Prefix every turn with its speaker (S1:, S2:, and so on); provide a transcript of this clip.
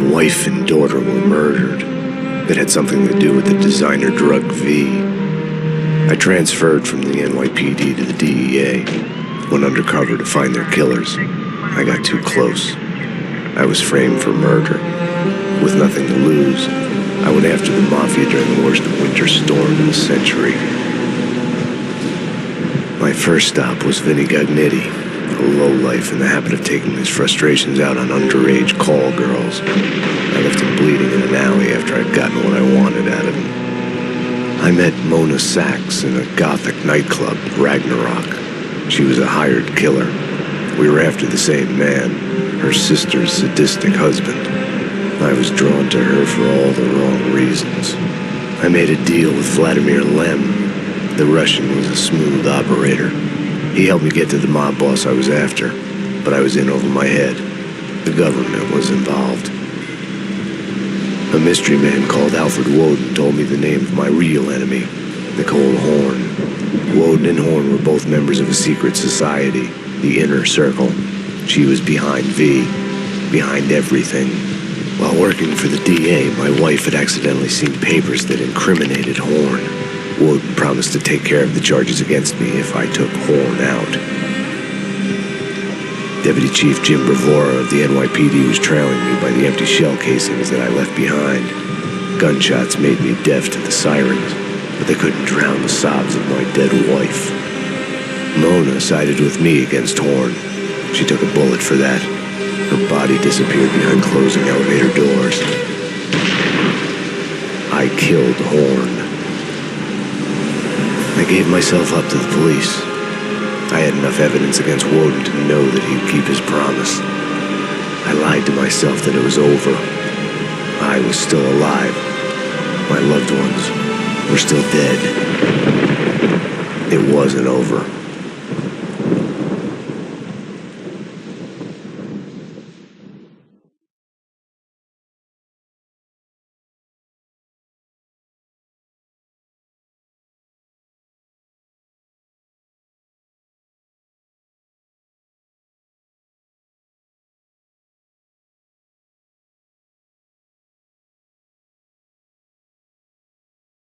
S1: wife and daughter were murdered. It had something to do with the designer drug V. I transferred from the NYPD to the DEA, went undercover to find their killers. I got too close. I was framed for murder. With nothing to lose, I went after the Mafia during the worst winter storm in a century. My first stop was Vinny Gagnetti, a lowlife in the habit of taking his frustrations out on underage call girls. I left him bleeding in an alley after I'd gotten what I wanted out of him. I met Mona Sachs in a gothic nightclub, Ragnarok. She was a hired killer. We were after the same man, her sister's sadistic husband. I was drawn to her for all the wrong reasons. I made a deal with Vladimir Lem. The Russian was a smooth operator. He helped me get to the mob boss I was after, but I was in over my head. The government was involved. A mystery man called Alfred Woden told me the name of my real enemy, Nicole Horn. Woden and Horn were both members of a secret society, the Inner Circle. She was behind V, behind everything. While working for the DA, my wife had accidentally seen papers that incriminated Horn. Woden promised to take care of the charges against me if I took Horn out. Deputy Chief Jim Bravura of the NYPD was trailing me by the empty shell casings that I left behind. Gunshots made me deaf to the sirens, but they couldn't drown the sobs of my dead wife. Mona sided with me against Horn. She took a bullet for that. Her body disappeared behind closing elevator doors. I killed Horn. I gave myself up to the police. I had enough evidence against Woden to know that he'd keep his promise. I lied to myself that it was over. I was still alive. My loved ones were still dead. It wasn't over.